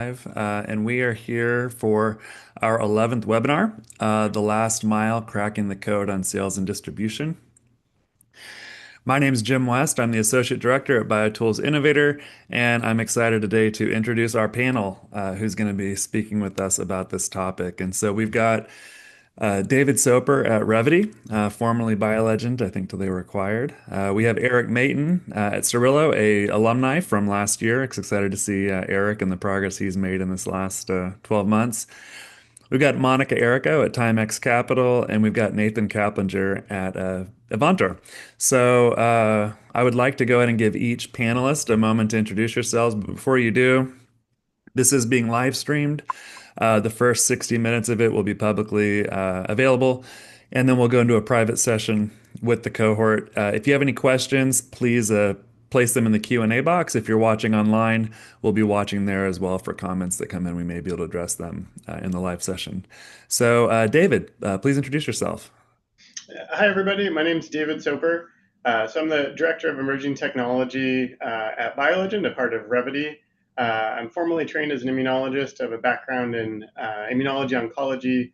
And we are here for our 11th webinar, The Last Mile Cracking the Code on Sales and Distribution. My name is Jim West. I'm the Associate Director at BioTools Innovator, and I'm excited today to introduce our panel, who's going to be speaking with us about this topic. And so we've got David Soper at Revvity, formerly BioLegend, I think till they were acquired. We have Eric Mayton at Cirillo, a alumni from last year. Excited to see Eric and the progress he's made in this last 12 months. We've got Monica Erico at Timex Capital, and we've got Nathan Kaplinger at Avantor. So I would like to go ahead and give each panelist a moment to introduce yourselves. But before you do, this is being live streamed. The first 60 minutes of it will be publicly available, and then we'll go into a private session with the cohort. If you have any questions, please place them in the Q&A box. If you're watching online, we'll be watching there as well for comments that come in. We may be able to address them in the live session. So, David, please introduce yourself. Hi, everybody. My name is David Soper. I'm the Director of Emerging Technology at BioLegend, a part of Revvity. I'm formally trained as an immunologist. I have a background in immunology, oncology,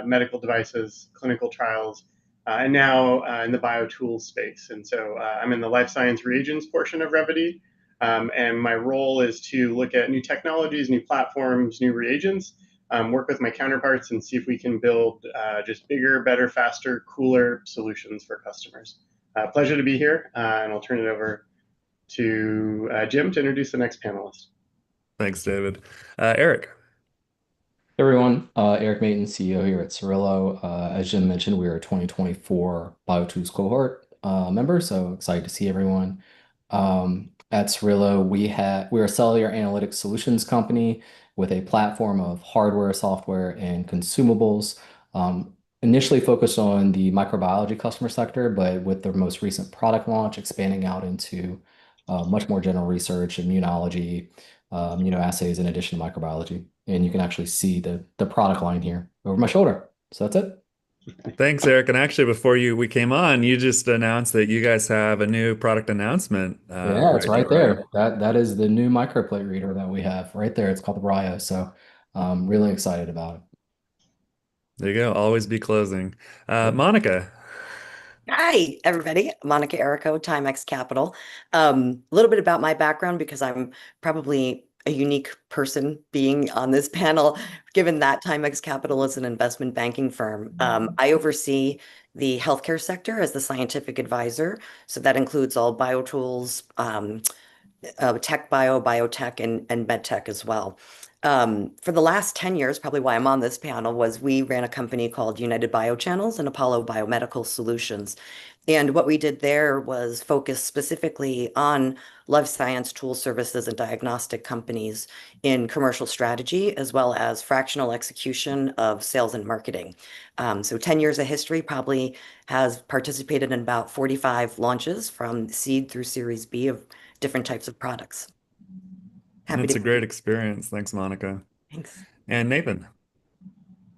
medical devices, clinical trials, and now in the biotools space. And so I'm in the life science reagents portion of Revvity. And my role is to look at new technologies, new platforms, new reagents, work with my counterparts and see if we can build just bigger, better, faster, cooler solutions for customers. Pleasure to be here, and I'll turn it over to Jim to introduce the next panelist. Thanks, David. Eric. Hey everyone, Eric Mayton, CEO here at Cirillo. As Jim mentioned, we are a 2024 BioTools cohort member, so excited to see everyone. At Cirillo, we're a cellular analytics solutions company with a platform of hardware, software, and consumables. Initially focused on the microbiology customer sector, but with the most recent product launch, expanding out into much more general research, immunology, immunoassays, in addition to microbiology. And you can actually see the product line here over my shoulder. So that's it. Thanks, Eric. And actually, before we came on, you just announced that you guys have a new product announcement. Yeah, it's right there. That is the new microplate reader that we have right there. It's called the Brio. So I'm really excited about it. There you go. Always be closing. Yep. Monica. Hi, everybody. Monica Erico, Timex Capital. A little bit about my background because I'm probably a unique person being on this panel, given that Timex Capital is an investment banking firm. I oversee the healthcare sector as the scientific advisor. So that includes all biotools, tech bio, biotech, and med tech as well. For the last 10 years, probably why I'm on this panel, was we ran a company called United Biochannels and Apollo Biomedical Solutions. And what we did there was focus specifically on life science tool services and diagnostic companies in commercial strategy, as well as fractional execution of sales and marketing. So 10 years of history, probably has participated in about 45 launches from seed through Series B of different types of products. It's a great experience. Thanks, Monica. Thanks. And Nathan.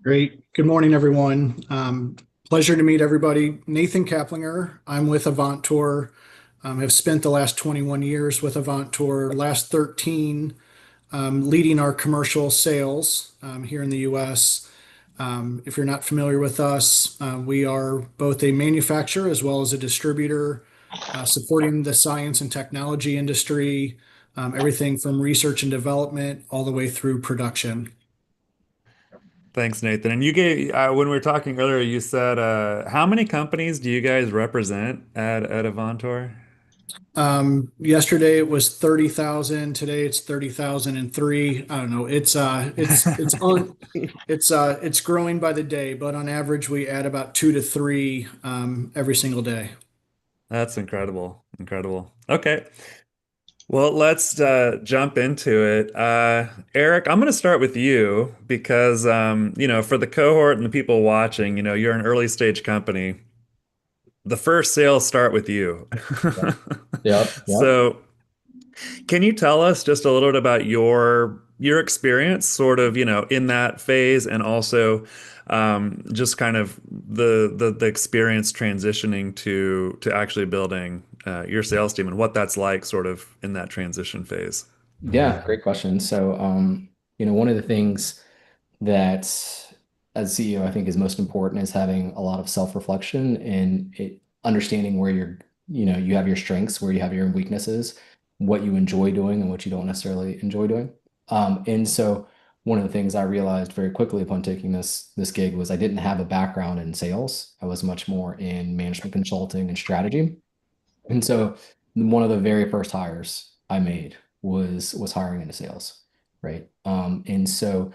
Great. Good morning, everyone. Pleasure to meet everybody. Nathan Kaplinger. I'm with Avantor. Have spent the last 21 years with Avantor, last 13 leading our commercial sales here in the US. If you're not familiar with us, we are both a manufacturer as well as a distributor, supporting the science and technology industry, everything from research and development all the way through production. Thanks, Nathan. And you gave, when we were talking earlier, you said, how many companies do you guys represent at Avantor? Yesterday it was 30,000. Today it's 30,003. I don't know. It's growing by the day, but on average we add about 2 to 3 every single day. That's incredible. Incredible. Okay. Well, let's jump into it. Eric, I'm going to start with you because, for the cohort and the people watching, you're an early stage company. The first sales start with you. Yep. So can you tell us just a little bit about your experience sort of, in that phase and also just kind of the experience transitioning to actually building your sales team and what that's like sort of in that transition phase? Yeah, great question. So, One of the things that as CEO, I think is most important is having a lot of self-reflection and understanding where you have your strengths, where you have your weaknesses, what you enjoy doing and what you don't necessarily enjoy doing. And so one of the things I realized very quickly upon taking this gig was I didn't have a background in sales. I was much more in management consulting and strategy. And so one of the very first hires I made was hiring into sales, right? And so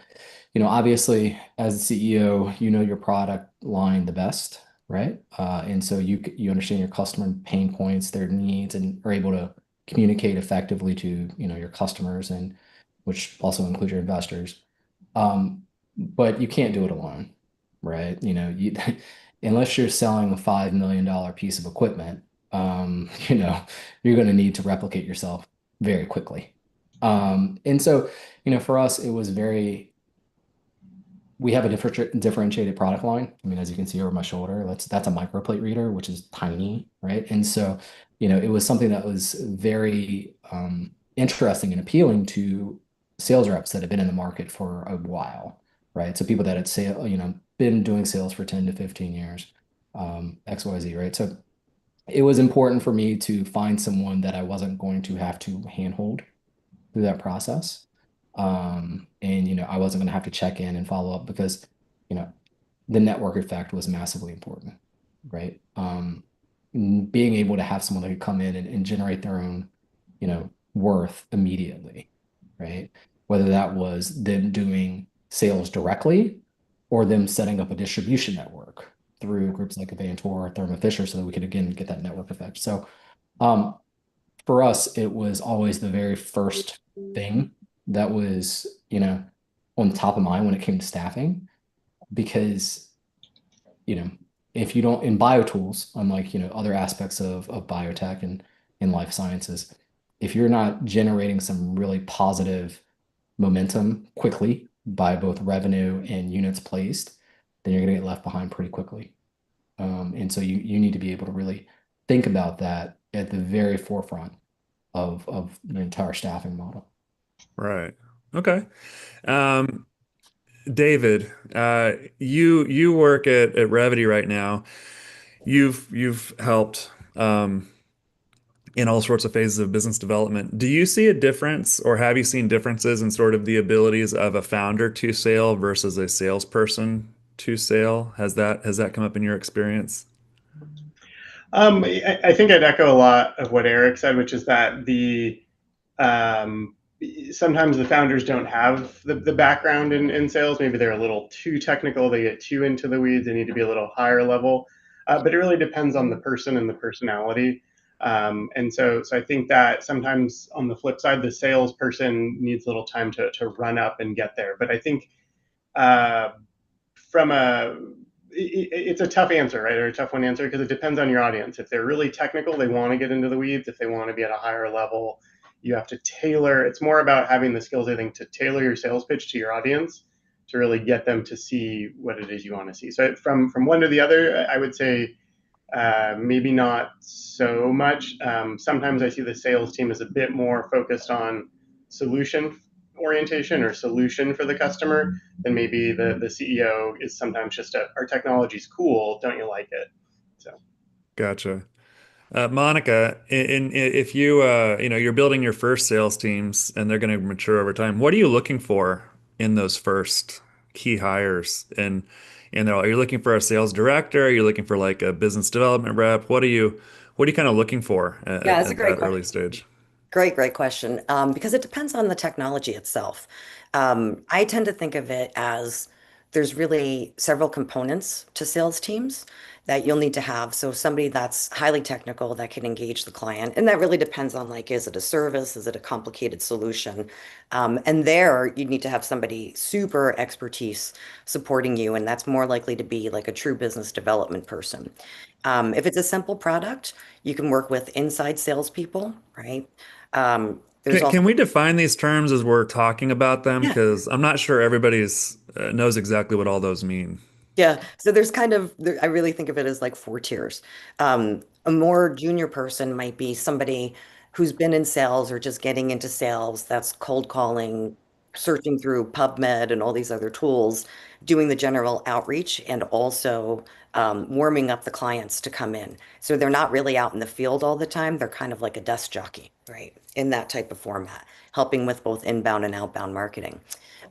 obviously as a CEO, you know your product line the best, right? And so you understand your customer pain points, their needs, and are able to communicate effectively to your customers, and which also includes your investors. But you can't do it alone, right? Unless you're selling a $5 million piece of equipment, you're going to need to replicate yourself very quickly. And so, for us, it was we have a differentiated product line. I mean, as you can see over my shoulder, that's a microplate reader, which is tiny, right? And so, it was something that was very interesting and appealing to sales reps that have been in the market for a while, right? So people that had been doing sales for 10 to 15 years, XYZ, right? So it was important for me to find someone that I wasn't going to have to handhold through that process. And I wasn't going to have to check in and follow up because, you know, the network effect was massively important, right? Being able to have someone that could come in and generate their own, worth immediately, right? Whether that was them doing sales directly or them setting up a distribution network through groups like Avantor or Thermo Fisher so that we could again get that network effect. So um, for us, it was always the very first thing that was, on top of mind when it came to staffing, because, you know, if you don't in biotools, unlike, other aspects of biotech and in life sciences, if you're not generating some really positive momentum quickly by both revenue and units placed, then you're going to get left behind pretty quickly. And so you need to be able to really think about that at the very forefront of the entire staffing model. Right. Okay. Um, David, you work at Revity right now. You've helped in all sorts of phases of business development. Do you see a difference, or have you seen differences in sort of the abilities of a founder to sale versus a salesperson to sale? Has that come up in your experience? I think I'd echo a lot of what Eric said, which is that um, sometimes the founders don't have the background in sales. Maybe they're a little too technical. They get too into the weeds. They need to be a little higher level. But it really depends on the person and the personality. And so I think that sometimes on the flip side, the salesperson needs a little time to run up and get there. But I think uh, from a it's a tough answer, right? Or a tough one to answer because it depends on your audience. If they're really technical, they want to get into the weeds. If they want to be at a higher level, you have to tailor. It's more about having the skills, I think, to tailor your sales pitch to your audience to really get them to see what it is you want to see. So from one to the other, I would say maybe not so much. Sometimes I see the sales team is a bit more focused on solution orientation or solution for the customer than maybe the CEO is sometimes just our technology's cool, don't you like it? So Gotcha. Monica, if you're building your first sales teams and they're going to mature over time, what are you looking for in those first key hires? And are you looking for a sales director? Are you looking for like a business development rep? What are you kind of looking for Yeah, it's a at great that question. early stage? Great question. Because it depends on the technology itself. I tend to think of it as there's really several components to sales teams that you'll need to have. So somebody that's highly technical that can engage the client, and that really depends on like, is it a service? Is it a complicated solution? And there you need to have somebody super expertise supporting you, and that's more likely to be like a true business development person. If it's a simple product, you can work with inside salespeople, right? There's Can also, we define these terms as we're talking about them? yeah, Because I'm not sure everybody's knows exactly what all those mean. yeah. So there's kind of, I really think of it as like four tiers. A more junior person might be somebody who's been in sales or just getting into sales that's cold calling searching through PubMed and all these other tools, doing the general outreach and also warming up the clients to come in. So they're not really out in the field all the time. They're kind of like a desk jockey, right? In that type of format, helping with both inbound and outbound marketing.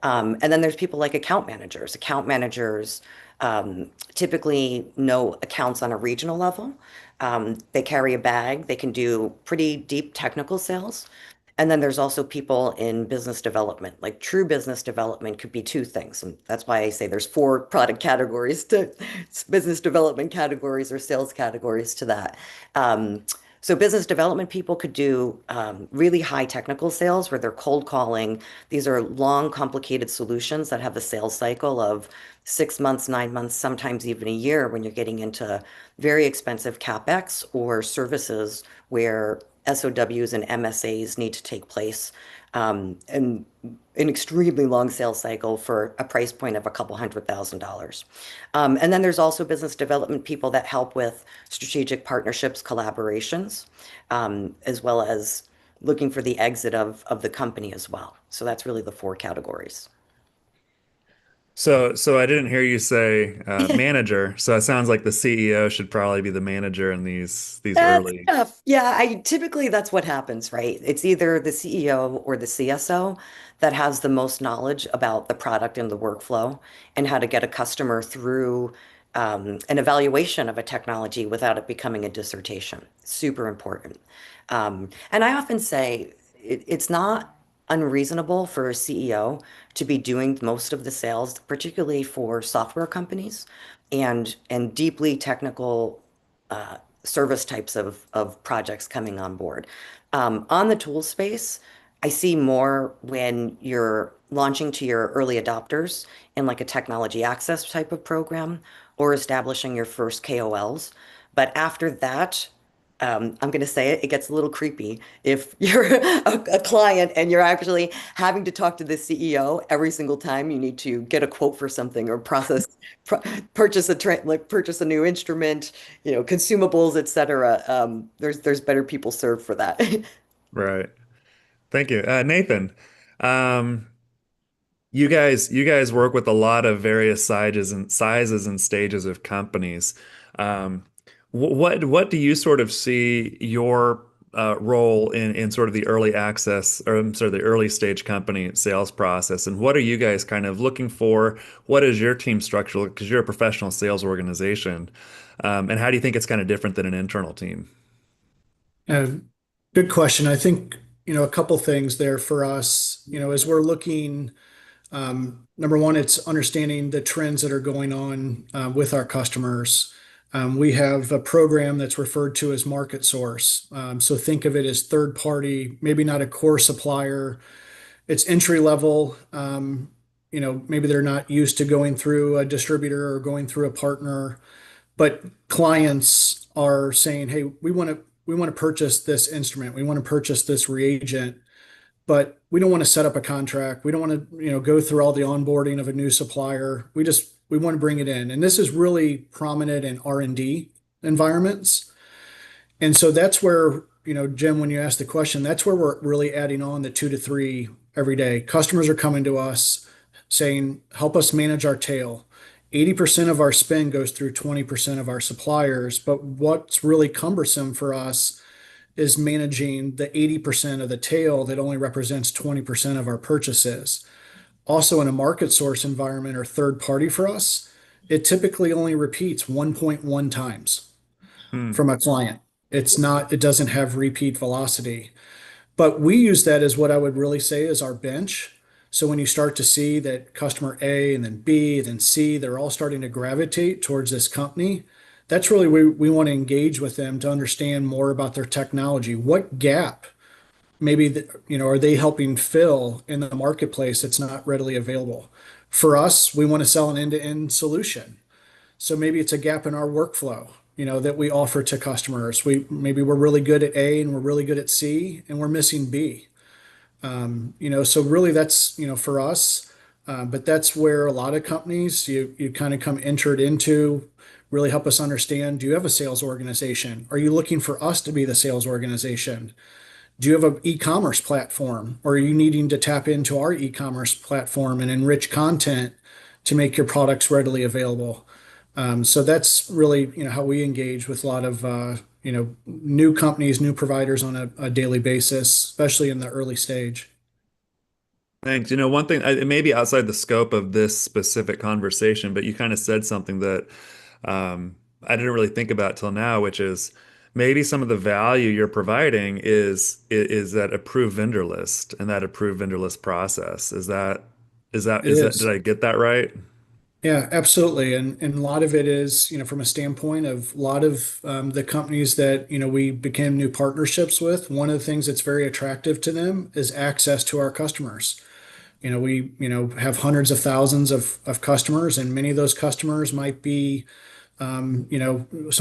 And then there's people like account managers. Account managers typically know accounts on a regional level. They carry a bag. They can do pretty deep technical sales. And then there's also people in business development. Like true business development could be two things. And that's why I say there's four product categories to business development categories or sales categories to that. So business development people could do really high technical sales where they're cold calling. These are long, complicated solutions that have a sales cycle of 6 months, 9 months, sometimes even a year when you're getting into very expensive CapEx or services where SOWs and MSAs need to take place, and an extremely long sales cycle for a price point of a couple $100,000. And then there's also business development people that help with strategic partnerships, collaborations, as well as looking for the exit of the company as well. So that's really the four categories. So I didn't hear you say manager. So it sounds like the CEO should probably be the manager in these That's early. tough. Yeah, I typically that's what happens, right? It's either the CEO or the CSO that has the most knowledge about the product and the workflow and how to get a customer through an evaluation of a technology without it becoming a dissertation. Super important. And I often say it's not unreasonable for a CEO to be doing most of the sales, particularly for software companies and deeply technical service types of projects coming on board. On the tool space, I see more when you're launching to your early adopters in like a technology access type of program or establishing your first KOLs. But after that, I'm going to say it gets a little creepy if you're a client and you're actually having to talk to the CEO every single time you need to get a quote for something or pr purchase purchase a new instrument, consumables, etc. There's better people served for that. Right. Thank you. Nathan, um, you guys work with a lot of various sizes and stages of companies. Um, what do you sort of see your role in sort of the early access or I'm sorry, the early stage company sales process, and what are you guys kind of looking for? What is your team structure? Because you're a professional sales organization, and how do you think it's kind of different than an internal team? Uh, Good question. I think, a couple things there for us, as we're looking, number one, it's understanding the trends that are going on with our customers. We have a program that's referred to as market source. So think of it as third party, maybe not a core supplier. It's entry level. Maybe they're not used to going through a distributor or going through a partner, but clients are saying, "Hey, we want to purchase this instrument. We want to purchase this reagent, but we don't want to set up a contract. We don't want to, go through all the onboarding of a new supplier. We want to bring it in." And this is really prominent in R&D environments. And so that's where, Jim, when you asked the question, that's where we're really adding on the 2 to 3 every day. Customers are coming to us saying, "Help us manage our tail." 80% of our spend goes through 20% of our suppliers, but what's really cumbersome for us is managing the 80% of the tail that only represents 20% of our purchases. Also, in a market source environment or third party for us, it typically only repeats 1.1 times Hmm. from a client. It doesn't have repeat velocity. But we use that as what I would really say is our bench. So when you start to see that customer A and then B, then C, they're all starting to gravitate towards this company, that's really we want to engage with them to understand more about their technology. What gap maybe are they helping fill in the marketplace that's not readily available? For us, we want to sell an end-to-end solution. So maybe it's a gap in our workflow, that we offer to customers. We're really good at A and we're really good at C and we're missing B. So really that's, for us, but that's where a lot of companies you kind of come entered into, really help us understand, do you have a sales organization? Are you looking for us to be the sales organization? Do you have an e-commerce platform, or are you needing to tap into our e-commerce platform and enrich content to make your products readily available? So that's really, how we engage with a lot of, new companies, new providers on a daily basis, especially in the early stage. Thanks. One thing, it may be outside the scope of this specific conversation, but you kind of said something that I didn't really think about till now, which is maybe some of the value you're providing is that approved vendor list and that approved vendor list process. It Did is. I get that right? Yeah, absolutely. And a lot of it is, from a standpoint of a lot of the companies that, we became new partnerships with, one of the things that's very attractive to them is access to our customers. We, have hundreds of thousands of customers, and many of those customers might be, some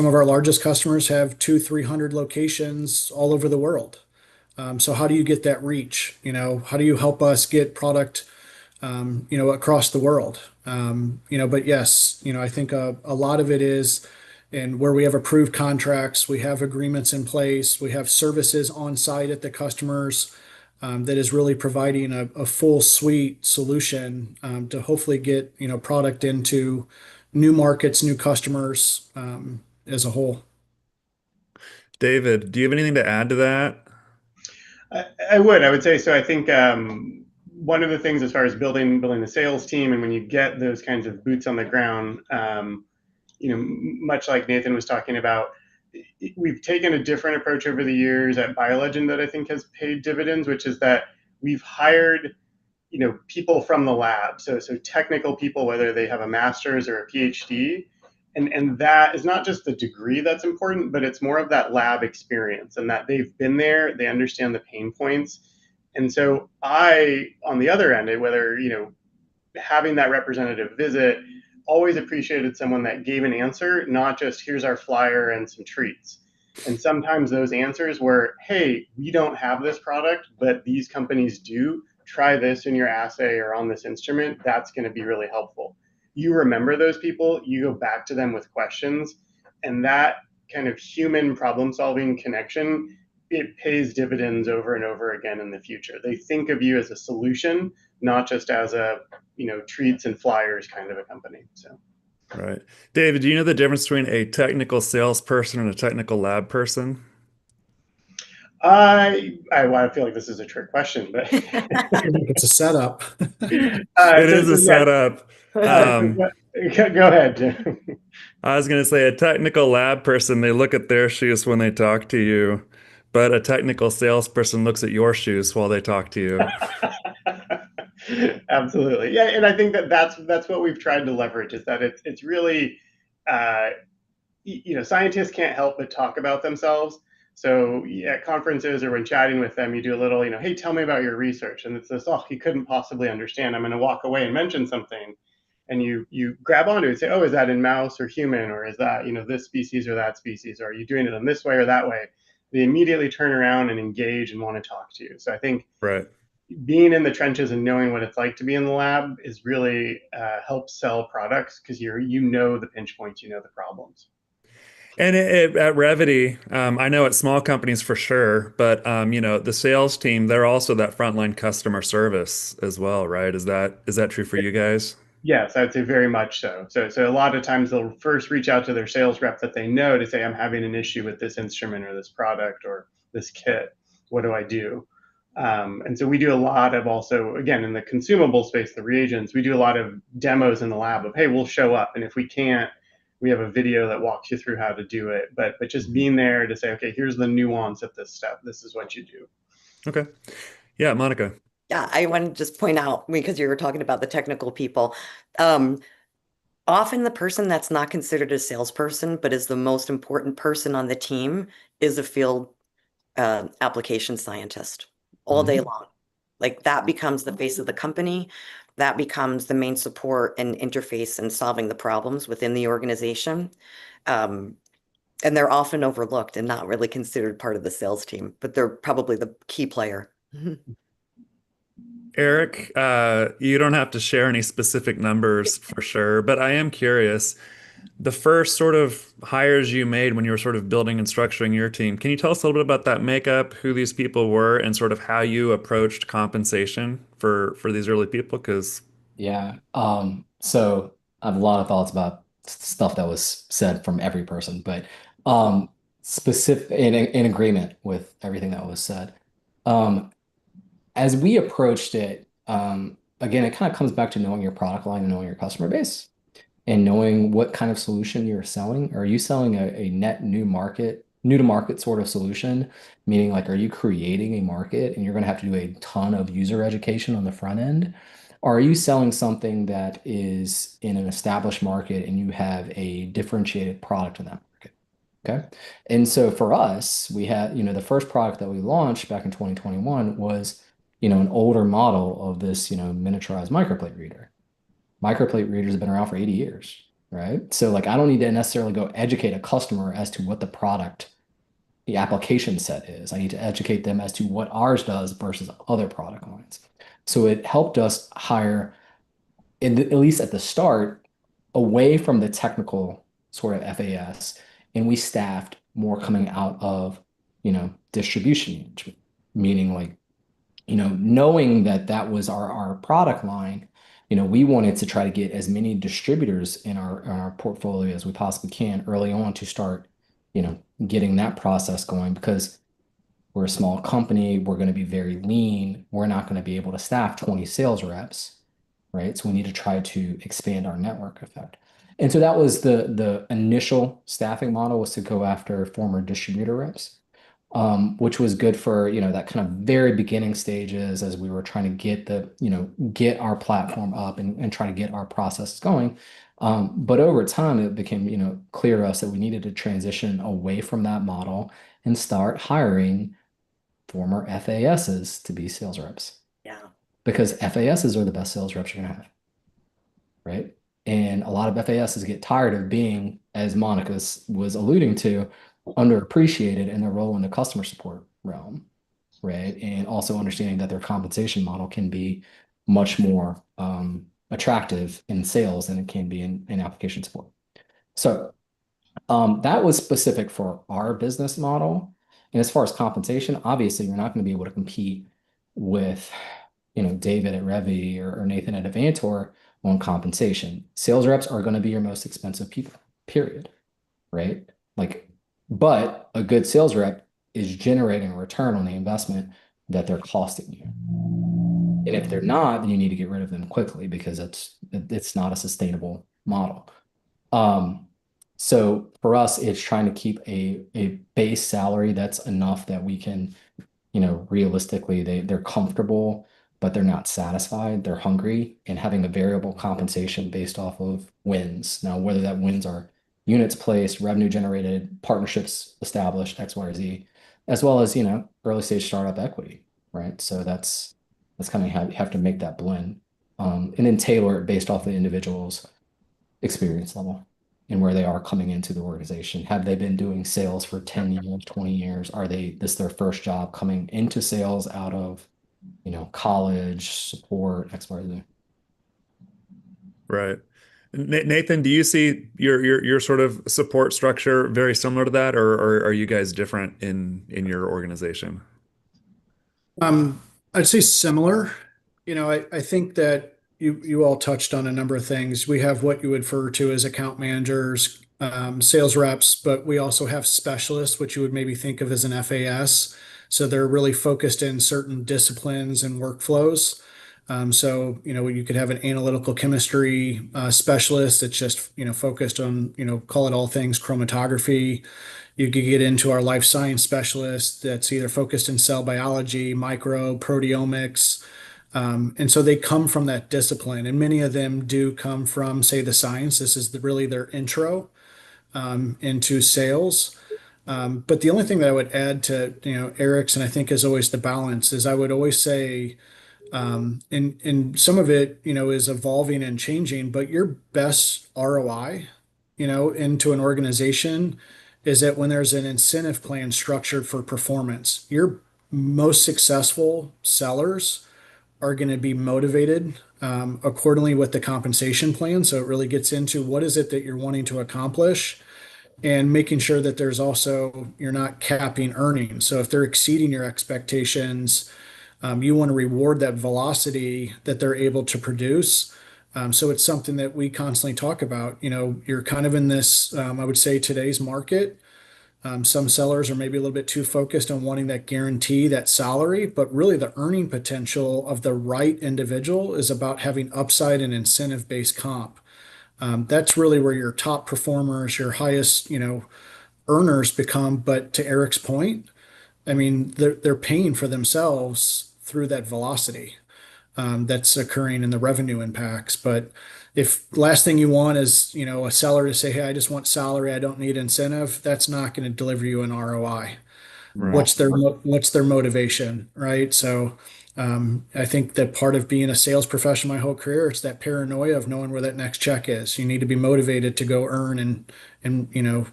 of our largest customers have 300 locations all over the world. So how do you get that reach? How do you help us get product, across the world? But yes, I think a lot of it is, and where we have approved contracts, we have agreements in place, we have services on site at the customers, that is really providing a full suite solution, to hopefully get, product into new markets, new customers, as a whole. David, do you have anything to add to that? I would. I would say so. I think one of the things as far as building the sales team, and when you get those kinds of boots on the ground, much like Nathan was talking about, we've taken a different approach over the years at BioLegend that I think has paid dividends, which is that we've hired people from the lab, so technical people, whether they have a master's or a PhD, and that is not just the degree that's important, but it's more of that lab experience and that they've been there, they understand the pain points. And so I, on the other end, whether having that representative visit, always appreciated someone that gave an answer, not just here's our flyer and some treats. And sometimes those answers were, hey, we don't have this product, but these companies do. Try this in your assay or on this instrument. That's going to be really helpful. You remember those people, you go back to them with questions, and that kind of human problem solving connection, it pays dividends over and over again in the future. They think of you as a solution, not just as a treats and flyers kind of a company. So Right. David, do you know the difference between a technical salesperson and a technical lab person? I feel like this is a trick question, but I think it's a setup. It is a yeah. setup. So Um, go ahead, Jim. I was going to say a technical lab person, they look at their shoes when they talk to you, but a technical salesperson looks at your shoes while they talk to you. Absolutely, yeah, and I think that's what we've tried to leverage, is that it's really, uh, scientists can't help but talk about themselves. So at conferences or when chatting with them, you do a little, hey, tell me about your research, and it's this, oh, you couldn't possibly understand. I'm going to walk away and mention something, and you grab onto it and say, oh, is that in mouse or human, or is that this species or that species, or are you doing it in this way or that way? They immediately turn around and engage and want to talk to you. So I think Right. being in the trenches and knowing what it's like to be in the lab is really helps sell products, because you know the pinch points, you know the problems. And at Revity, I know at small companies for sure, but the sales team, they're also that frontline customer service as well, right? Is that true for you guys? Yes, I'd say very much so. So a lot of times they'll first reach out to their sales rep that they know to say, I'm having an issue with this instrument or this product or this kit. What do I do? And so we do a lot of, also, again, in the consumable space, the reagents, we do a lot of demos in the lab of, hey, we'll show up. And if we can't, we have a video that walks you through how to do it. But just being there to say, okay, here's the nuance of this step. This is what you do. Okay. Yeah, Monica. Yeah, I want to just point out, because you were talking about the technical people. Um, Often the person that's not considered a salesperson, but is the most important person on the team, is a field application scientist all day Mhm. long. Like that becomes the face of the company. That becomes the main support and interface in solving the problems within the organization. Um, and they're often overlooked and not really considered part of the sales team, but they're probably the key player. Eric, you don't have to share any specific numbers for sure, but I am curious. the first sort of hires you made when you were sort of building and structuring your team. Can you tell us a little bit about that makeup, who these people were, and sort of how you approached compensation for these early people? Because Yeah. So I have a lot of thoughts about stuff that was said from every person, but specific in agreement with everything that was said. Um, as we approached it, again, it kind of comes back to knowing your product line and knowing your customer base and knowing what kind of solution you're selling. Are you selling a net new to market sort of solution? Meaning, like, are you creating a market and you're going to have to do a ton of user education on the front end? Or are you selling something that is in an established market and you have a differentiated product in that market? Okay. And so for us, we had, the first product that we launched back in 2021 was, an older model of this, miniaturized microplate reader. Microplate readers have been around for 80 years, right? So like I don't need to necessarily go educate a customer as to what the application set is. I need to educate them as to what ours does versus other product lines. So it helped us hire, at least at the start, away from the technical sort of FAS, and we staffed more coming out of, distribution management, meaning like knowing that that was our product line, we wanted to try to get as many distributors in our portfolio as we possibly can early on to start, getting that process going because we're a small company, we're going to be very lean, we're not going to be able to staff 20 sales reps, right? So we need to try to expand our network effect. And so that was the initial staffing model was to go after former distributor reps which was good for, that kind of very beginning stages as we were trying to get our platform up and try to get our processes going. But over time, it became, clear to us that we needed to transition away from that model and start hiring former FASs to be sales reps Yeah. because FASs are the best sales reps you're gonna have, right? And a lot of FASs get tired of being, as Monica was alluding to, underappreciated in their role in the customer support realm, right? And also understanding that their compensation model can be much more attractive in sales than it can be in application support. So that was specific for our business model. And as far as compensation, obviously you're not going to be able to compete with, David at Revy or Nathan at Avantor on compensation. Sales reps are going to be your most expensive people, period. Right? Like, but a good sales rep is generating a return on the investment that they're costing you. And if they're not, then you need to get rid of them quickly because it's not a sustainable model. Um, so for us, it's trying to keep a base salary that's enough that we can, realistically they're comfortable, but they're not satisfied. They're hungry and having a variable compensation based off of wins. Now, whether that wins are units placed, revenue generated, partnerships established, X, Y, or Z, as well as, early stage startup equity, right? So that's kind of how you have to make that blend. And then tailor it based off the individual's experience level and where they are coming into the organization. Have they been doing sales for 10 years, 20 years? Are this their first job coming into sales out of, college, support, X, Y, Z? right. Nathan, do you see your sort of support structure very similar to that, or are you guys different in your organization? Um, I'd say similar. I think that you all touched on a number of things. We have what you would refer to as account managers, sales reps, but we also have specialists, which you would maybe think of as an FAS. So they're really focused in certain disciplines and workflows. So, you could have an analytical chemistry specialist that's just, focused on, call it all things chromatography. You could get into our life science specialist that's either focused in cell biology, micro, proteomics. And so they come from that discipline, and many of them do come from, say, the science. This is really their intro into sales. But the only thing that I would add to, Eric's, and I think is always the balance, is I would always say, and some of it, is evolving and changing, but your best ROI, into an organization is that when there's an incentive plan structured for performance, your most successful sellers are going to be motivated accordingly with the compensation plan. So it really gets into what is it that you're wanting to accomplish and making sure that there's also, you're not capping earnings. So if they're exceeding your expectations, you want to reward that velocity that they're able to produce. So it's something that we constantly talk about. You're kind of in this, I would say, today's market. Some sellers are maybe a little bit too focused on wanting that guarantee, that salary, but really the earning potential of the right individual is about having upside and incentive-based comp. That's really where your top performers, your highest, earners become. But to Eric's point, I mean, they're paying for themselves through that velocity that's occurring in the revenue impacts. But if last thing you want is, a seller to say, "Hey, I just want salary, I don't need incentive," that's not going to deliver you an ROI. Right. What's their motivation, right? So I think that part of being a sales professional my whole career, it's that paranoia of knowing where that next check is. You need to be motivated to go earn and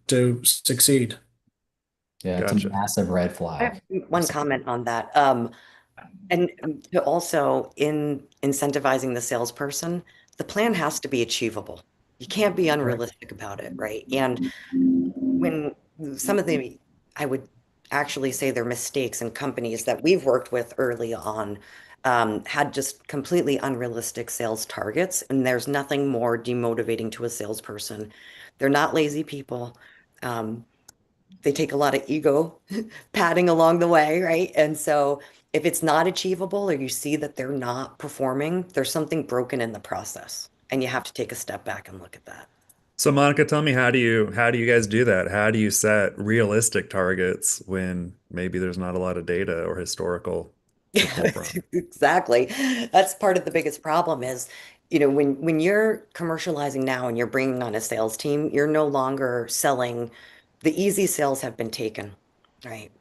to succeed. Yeah, it's a Gotcha. massive red I have flag. one comment on that. And to also in incentivizing the salesperson, the plan has to be achievable. You can't be Right. unrealistic about it, right? And when some of the, I would actually say they're mistakes in companies that we've worked with early on, had just completely unrealistic sales targets, and there's nothing more demotivating to a salesperson. They're not lazy people. Um, they take a lot of ego padding along the way, right? And so if it's not achievable or you see that they're not performing, there's something broken in the process, and you have to take a step back and look at that. So Monica, tell me, how do you guys do that? How do you set realistic targets when maybe there's not a lot of data or historical to pull Yeah, from? exactly. That's part of the biggest problem is, when you're commercializing now and you're bringing on a sales team, you're no longer selling. The easy sales have been taken, right?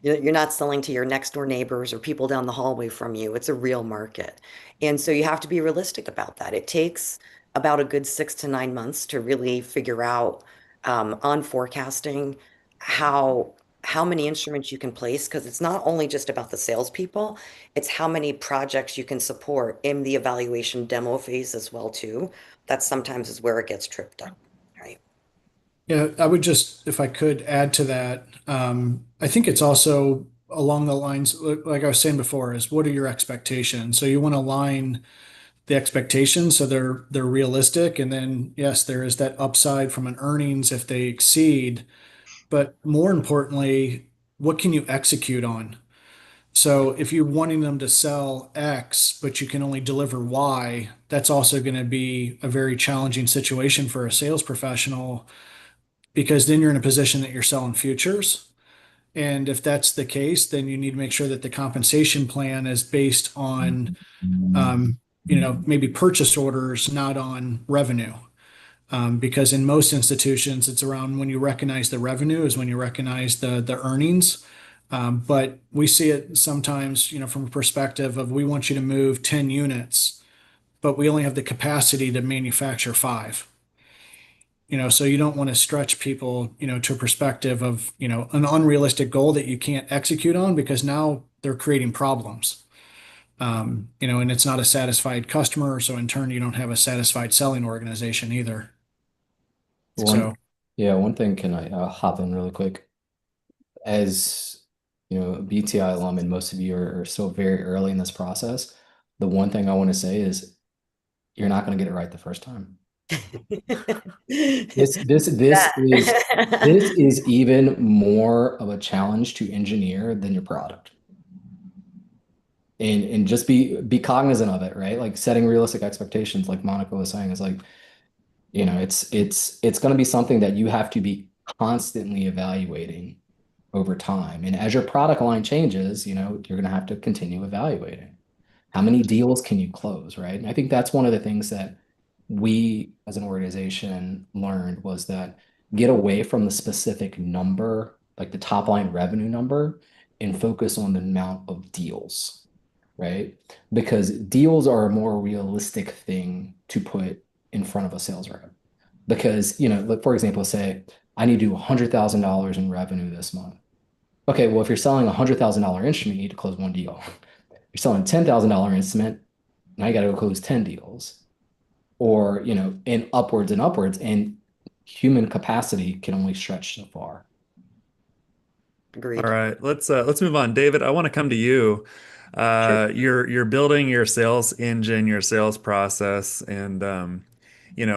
You're not selling to your next door neighbors or people down the hallway from you. It's a real market. And so you have to be realistic about that. It takes about a good 6 to 9 months to really figure out on forecasting how how many instruments you can place, because it's not only just about the salespeople, it's how many projects you can support in the evaluation demo phase as well too. That sometimes is where it gets tripped up, right? Yeah, I would just, if I could add to that, I think it's also along the lines, like I was saying before, is what are your expectations? So you want to align the expectations so they're realistic, and then yes, there is that upside from an earnings if they exceed, but more importantly, what can you execute on? So if you're wanting them to sell X, but you can only deliver Y, that's also going to be a very challenging situation for a sales professional because then you're in a position that you're selling futures. And if that's the case, then you need to make sure that the compensation plan is based on, maybe purchase orders, not on revenue. Because in most institutions, it's around when you recognize the revenue is when you recognize the earnings. But we see it sometimes, from a perspective of we want you to move 10 units, but we only have the capacity to manufacture five. So you don't want to stretch people, to a perspective of, an unrealistic goal that you can't execute on because now they're creating problems. And it's not a satisfied customer. So in turn, you don't have a satisfied selling organization either. One, So yeah, one thing, can I hop in really quick? As a BTI alum, and most of you are still very early in this process, the one thing I want to say is you're not going to get it right the first time. This this this is That. this is even more of a challenge to engineer than your product. And just be cognizant of it, right? Like setting realistic expectations, like Monica was saying, is like, it's going to be something that you have to be constantly evaluating over time. And as your product line changes, you're going to have to continue evaluating. How many deals can you close, right? And I think that's one of the things that we as an organization learned was that get away from the specific number, like the top line revenue number, and focus on the amount of deals, right? Because deals are a more realistic thing to put in front of a sales rep. Because, like for example, say I need to do $100,000 in revenue this month. Okay, well, if you're selling a $100,000 instrument, you need to close one deal. You're selling $10,000 instrument. Now you got to go close 10 deals, or, and upwards. And human capacity can only stretch so far. All Agreed. right, let's move on. David, I want to come to you. Sure. You're building your sales engine, your sales process, and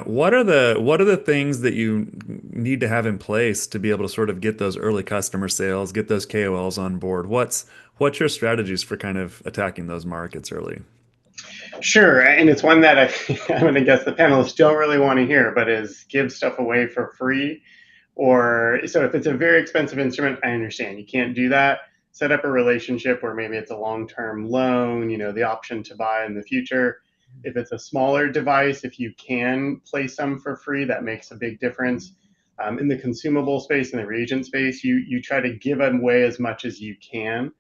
what are the things that you need to have in place to be able to sort of get those early customer sales, get those KOLs on board? What's your strategies for kind of attacking those markets early? Sure, and it's one that I'm going to guess the panelists don't really want to hear, but is give stuff away for free. Or so if it's a very expensive instrument, I understand you can't do that. Set up a relationship where maybe it's a long-term loan, the option to buy in the future. If it's a smaller device, if you can place some for free, that makes a big difference. In the consumable space, in the reagent space, you try to give away as much as you can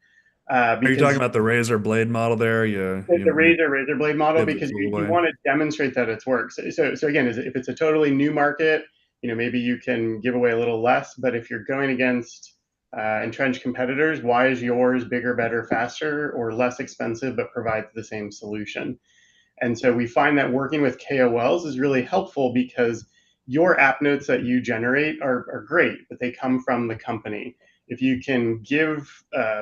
Are you talking because about the razor blade model there? You the you razor blade model, give the because tool you away. want to demonstrate that it's works. So again, if it's a totally new market, maybe you can give away a little less. But if you're going against entrenched competitors, why is yours bigger, better, faster, or less expensive but provides the same solution? And so we find that working with KOLs is really helpful because your app notes that you generate are great, but they come from the company. If you can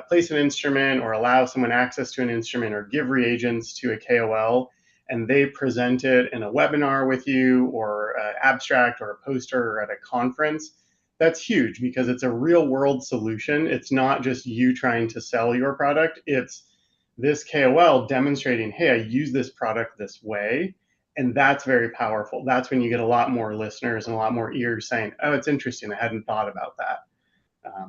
place an instrument or allow someone access to an instrument or give reagents to a KOL and they present it in a webinar with you or an abstract or a poster or at a conference, that's huge because it's a real world solution. It's not just you trying to sell your product. It's this KOL demonstrating, hey, I use this product this way. And that's very powerful. That's when you get a lot more listeners and a lot more ears saying, oh, it's interesting. I hadn't thought about that.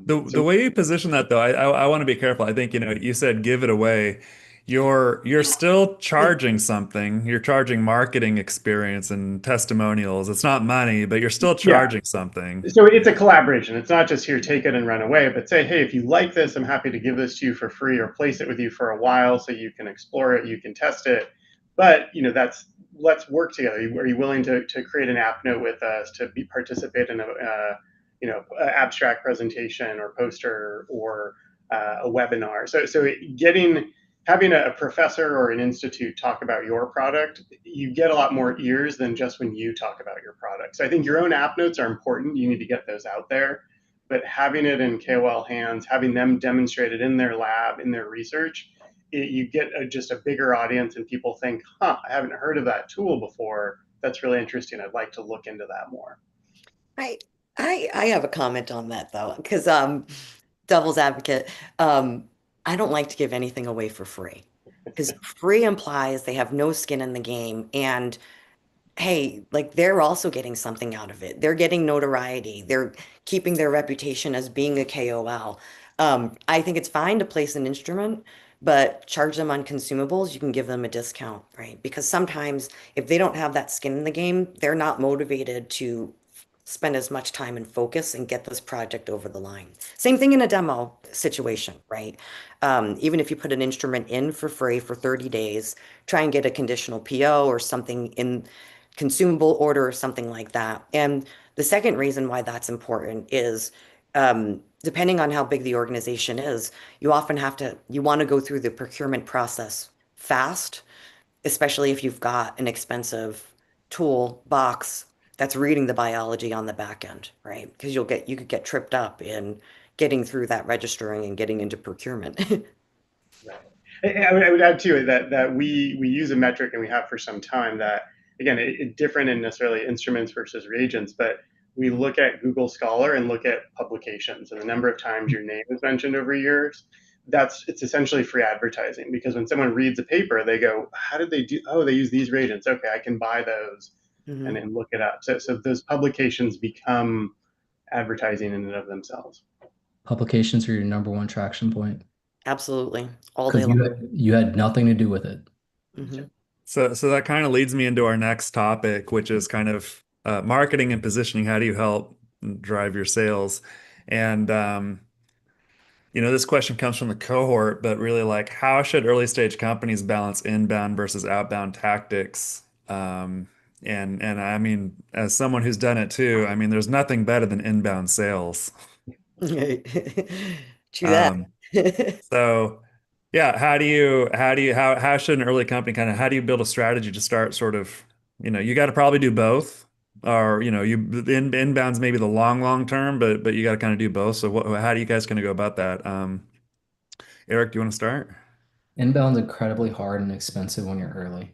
The So way you position that though, I want to be careful. I think, you said give it away. You're still charging something. You're charging marketing experience and testimonials. It's not money, but you're still yeah, charging something. so it's a collaboration. It's not just here, take it and run away, but say, hey, if you like this, I'm happy to give this to you for free or place it with you for a while so you can explore it, you can test it. But that's let's work together. Are you willing to create an app note with us to participate in abstract presentation or poster or a webinar? So getting having a professor or an institute talk about your product, you get a lot more ears than just when you talk about your product. So I think your own app notes are important. You need to get those out there. But having it in KOL hands, having them demonstrate it in their lab, in their research, you get just a bigger audience and people think, huh, I haven't heard of that tool before. That's really interesting. I'd like to look into that more. I I have a comment on that though, because devil's advocate, I don't like to give anything away for free. Because free implies they have no skin in the game, and hey, like they're also getting something out of it. They're getting notoriety. They're keeping their reputation as being a KOL. I think it's fine to place an instrument, but charge them on consumables. You can give them a discount, right? Because sometimes if they don't have that skin in the game, they're not motivated to spend as much time and focus and get this project over the line. Same thing in a demo situation, right? Even if you put an instrument in for free for 30 days, try and get a conditional PO or something in consumable order or something like that. And the second reason why that's important is depending on how big the organization is, you want to go through the procurement process fast, especially if you've got an expensive tool box that's reading the biology on the back end, right? Because you could get tripped up in getting through that registering and getting into procurement. Right. I would add too that we use a metric and we have for some time that again different in necessarily instruments versus reagents, but we look at Google Scholar and look at publications and the number of times your name is mentioned over years. It's essentially free advertising because when someone reads a paper, they go, "How did they do? Oh, they use these reagents. Okay, I can buy those and Mhm. then look it up." So those publications become advertising in and of themselves. Publications are your number one traction point Absolutely. All day because long. you had nothing to do with it. Mhm. So that kind of leads me into our next topic, which is kind of marketing and positioning. How do you help drive your sales? And this question comes from the cohort, but really like how should early stage companies balance inbound versus outbound tactics? And I mean, as someone who's done it too, I mean, there's nothing better than inbound sales. True that. Um, so Yeah, how should an early company kind of how do you build a strategy to start sort of, you got to probably do both, or inbound's maybe the long term, but you got to kind of do both. So how do you guys kind of go about that? Eric, do you want to start? Inbound's incredibly hard and expensive when you're early.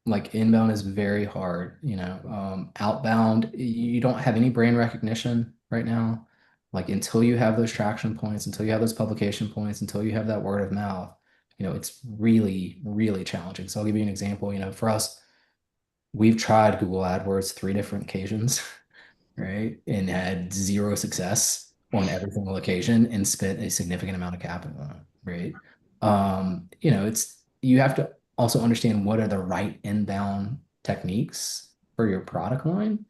Like inbound is very hard, outbound, you don't have any brand recognition right now. Like until you have those traction points, until you have those publication points, until you have that word of mouth, it's really, really challenging. So I'll give you an example. For us, we've tried Google AdWords 3 different occasions, right? And had zero success on every single occasion and spent a significant amount of capital on it, right? You have to also understand what are the right inbound techniques for your product line.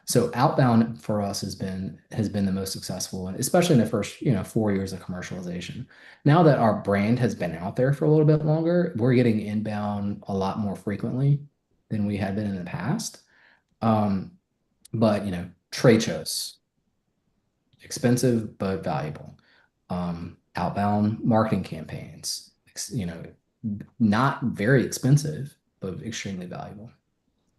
So outbound for us has been the most successful, and especially in the first, 4 years of commercialization. Now that our brand has been out there for a little bit longer, we're getting inbound a lot more frequently than we had been in the past. Um, but trade shows, expensive but valuable. Outbound marketing campaigns, not very expensive but extremely valuable.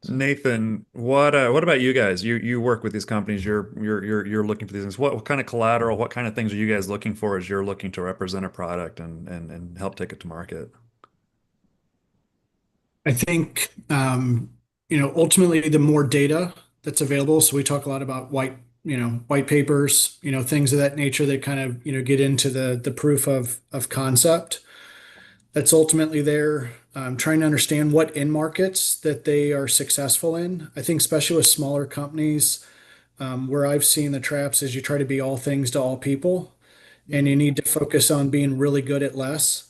So Nathan, what about you guys? You work with these companies. You're looking for these things. What kind of collateral? What kind of things are you guys looking for as you're looking to represent a product and help take it to market? I think, ultimately the more data that's available. So we talk a lot about white papers, things of that nature that kind of, get into the proof of concept. That's ultimately there. Trying to understand what end markets that they are successful in. I think especially with smaller companies, where I've seen the traps is you try to be all things to all people, and you need to focus on being really good at less.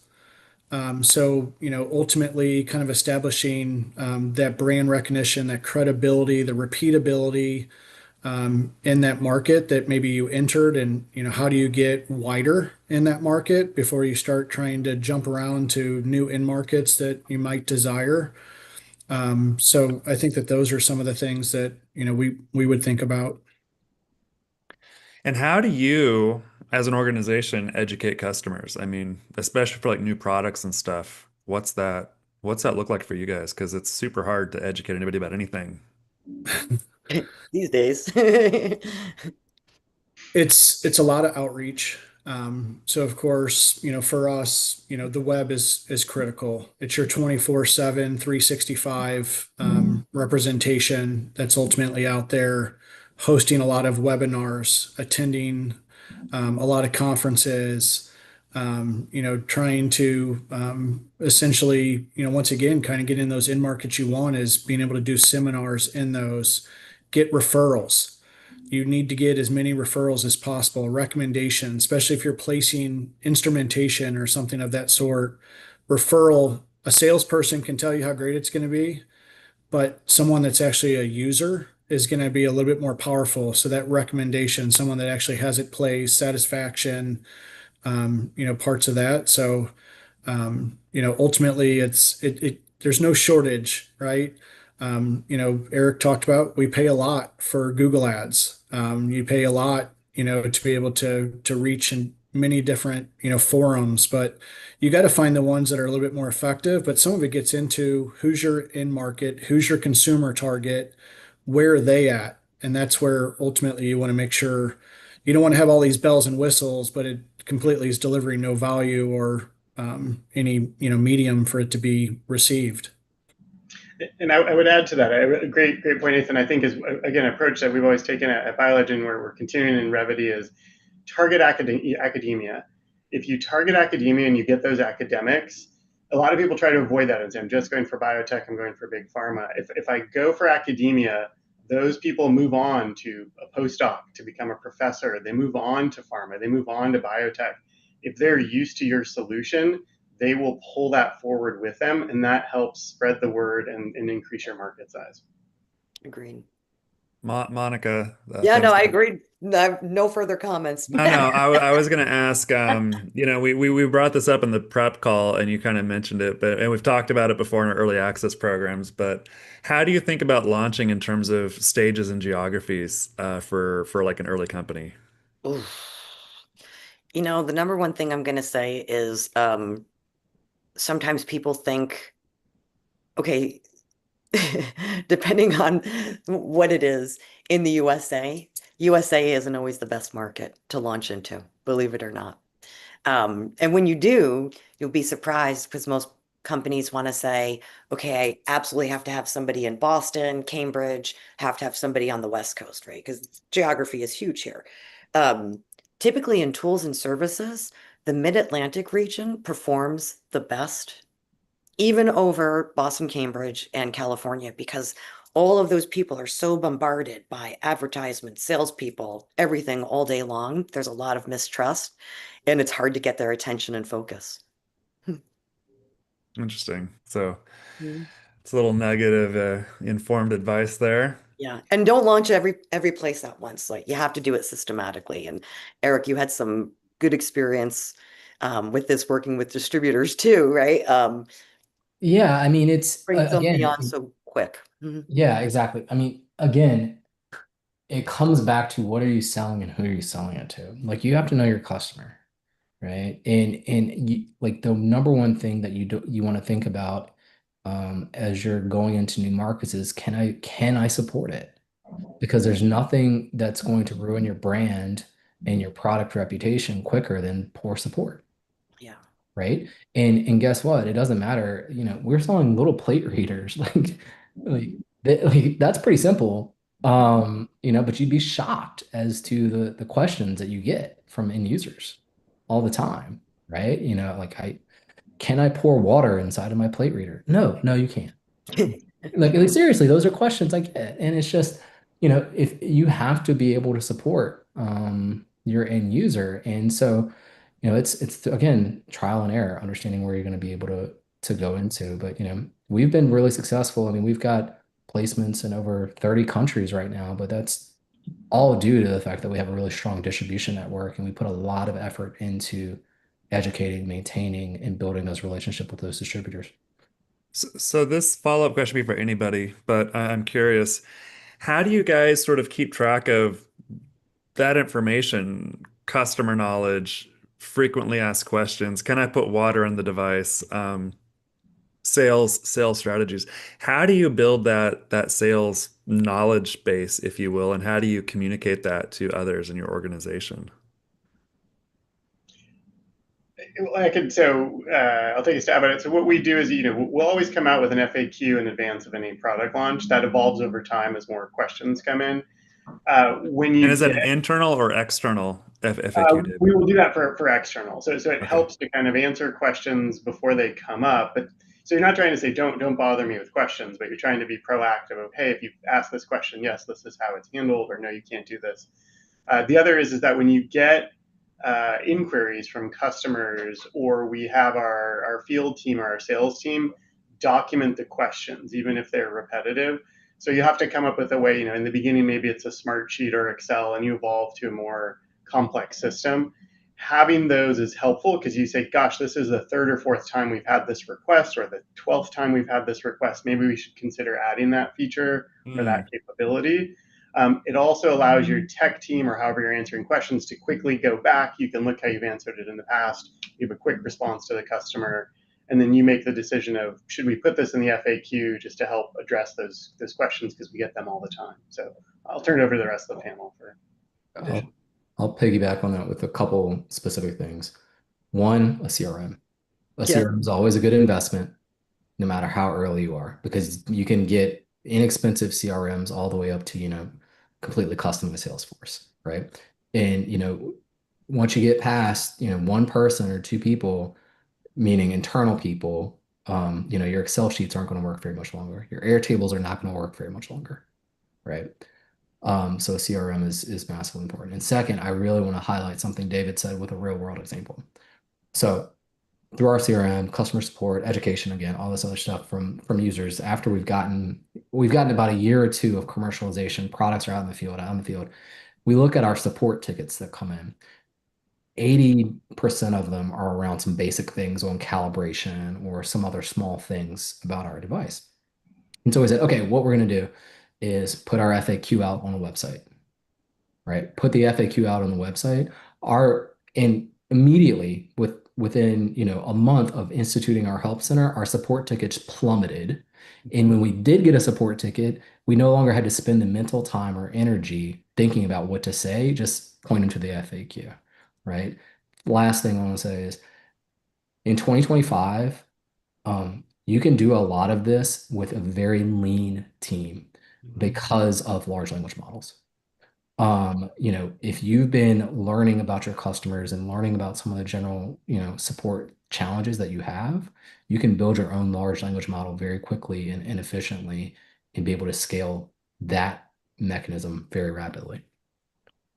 So, ultimately kind of establishing that brand recognition, that credibility, the repeatability in that market that maybe you entered, and, how do you get wider in that market before you start trying to jump around to new end markets that you might desire. So I think that those are some of the things that, we would think about. And how do you, as an organization, educate customers? I mean, especially for like new products and stuff. What's that look like for you guys? Because it's super hard to educate anybody about anything. These days. It's a lot of outreach. So of course, for us, the web is critical. It's your 24/7, 365 representation that's ultimately out there, hosting a lot of webinars, attending a lot of conferences, trying to essentially, once again, kind of get in those end markets you want is being able to do seminars in those, get referrals. You need to get as many referrals as possible, recommendations, especially if you're placing instrumentation or something of that sort. Referral, a salesperson can tell you how great it's going to be, but someone that's actually a user is going to be a little bit more powerful. So that recommendation, someone that actually has it placed, satisfaction, parts of that. So ultimately there's no shortage, right? Eric talked about we pay a lot for Google ads. You pay a lot, to be able to reach in many different, forums, but you got to find the ones that are a little bit more effective. But some of it gets into who's your end market, who's your consumer target, where are they at? And that's where ultimately you want to make sure you don't want to have all these bells and whistles, but it completely is delivering no value or any medium for it to be received. And I would add to that, a great point, Nathan. I think is again an approach that we've always taken at BioLegend, where we're continuing in Revvity, is target academia. If you target academia and you get those academics, a lot of people try to avoid that and say, I'm just going for biotech, I'm going for big pharma. If I go for academia, those people move on to a postdoc to become a professor. They move on to pharma. They move on to biotech. If they're used to your solution, they will pull that forward with them, and that helps spread the word and increase your market size. Agreed. Monica, Yeah, no, thanks. I agreed. No further comments. No, I was going to ask, we brought this up in the prep call and you kind of mentioned it, and we've talked about it before in our early access programs, but how do you think about launching in terms of stages and geographies, for like an early company? Oof. The number one thing I'm going to say is sometimes people think, okay, depending on what it is in the USA isn't always the best market to launch into, believe it or not. And when you do, you'll be surprised because most companies want to say, okay, I absolutely have to have somebody in Boston, Cambridge, have to have somebody on the West Coast, right? Because geography is huge here. Um, Typically in tools and services, the Mid-Atlantic region performs the best, even over Boston, Cambridge, and California, because all of those people are so bombarded by advertisements, salespeople, everything all day long. There's a lot of mistrust, and it's hard to get their attention and focus. Interesting. So Mhm. it's a little nugget of informed advice there. Yeah, and don't launch every place at once. Like you have to do it systematically. And Eric, you had some good experience with this working with distributors too, right? Yeah, I mean, it's Bring somebody on again, so quick. Mhm. yeah, exactly. I mean, again, it comes back to what are you selling and who are you selling it to? Like you have to know your customer, right? And you, like the number one thing that you want to think about as you're going into new markets is can I support it? Because there's nothing that's going to ruin your brand and your product reputation quicker than poor support, Yeah. right? And guess what? It doesn't matter. We're selling little plate readers, like that's pretty simple. But you'd be shocked as to the questions that you get from end users all the time, right? Like can I pour water inside of my plate reader? No, no, you can't. Like seriously, those are questions I get. And it's just, if you have to be able to support your end user. And so, it's again trial and error, understanding where you're going to be able to go into. But we've been really successful. I mean, we've got placements in over 30 countries right now, but that's all due to the fact that we have a really strong distribution network and we put a lot of effort into educating, maintaining, and building those relationships with those distributors. So this follow-up question be for anybody, but I'm curious, how do you guys sort of keep track of that information, customer knowledge, frequently asked questions? Can I put water in the device? Sales strategies. How do you build that sales knowledge base, if you will, and how do you communicate that to others in your organization? I'll take a stab at it. So what we do is, we'll always come out with an FAQ in advance of any product launch that evolves over time as more questions come in. When And you is that get an internal or external FAQ, We David? will do that for external. So it Okay. helps to kind of answer questions before they come up. But so you're not trying to say don't bother me with questions, but you're trying to be proactive of, hey, if you ask this question, yes, this is how it's handled, or no, you can't do this. The other is that when you get inquiries from customers, or we have our field team or our sales team document the questions, even if they're repetitive. So you have to come up with a way, in the beginning, maybe it's a smart sheet or Excel, and you evolve to a more complex system. Having those is helpful because you say, gosh, this is the third or fourth time we've had this request, or the 12th time we've had this request. Maybe we should consider adding that feature or Hmm. that capability. It also allows your tech team, or however you're answering questions, to quickly go back. You can look how you've answered it in the past, give a quick response to the customer, and then you make the decision of, should we put this in the FAQ just to help address those questions, because we get them all the time. So I'll turn it over to the rest of the panel for addition. I'll piggyback on that with a couple specific things. One, a CRM. A Yeah. CRM is always a good investment, no matter how early you are, because you can get inexpensive CRMs all the way up to, completely custom to Salesforce, right? And, once you get past, one person or two people, meaning internal people, your Excel sheets aren't going to work very much longer. Your Airtables are not going to work very much longer, right? So CRM is massively important. And second, I really want to highlight something David said with a real world example. So through our CRM, customer support, education, again, all this other stuff from users, after we've gotten about a year or two of commercialization, products are out in the field. We look at our support tickets that come in. 80% of them are around some basic things on calibration or some other small things about our device. And so we said, okay, what we're going to do is put our FAQ out on a website, right? Put the FAQ out on the website. And immediately within a month of instituting our help center, our support tickets plummeted. And when we did get a support ticket, we no longer had to spend the mental time or energy thinking about what to say, just point them to the FAQ, right? Last thing I want to say is in 2025, you can do a lot of this with a very lean team because of large language models. If you've been learning about your customers and learning about some of the general, support challenges that you have, you can build your own large language model very quickly and efficiently and be able to scale that mechanism very rapidly.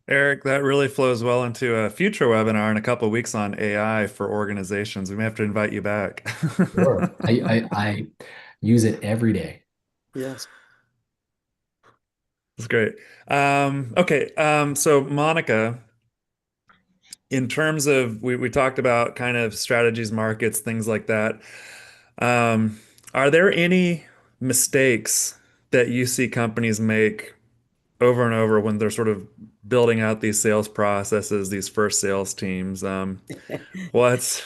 Eric, that really flows well into a future webinar in a couple of weeks on AI for organizations. We may have to invite you back. Sure. I use it every day. Yes. That's great. Okay, so Monica, in terms of we talked about kind of strategies, markets, things like that. Are there any mistakes that you see companies make over and over when they're sort of building out these sales processes, these first sales teams? What's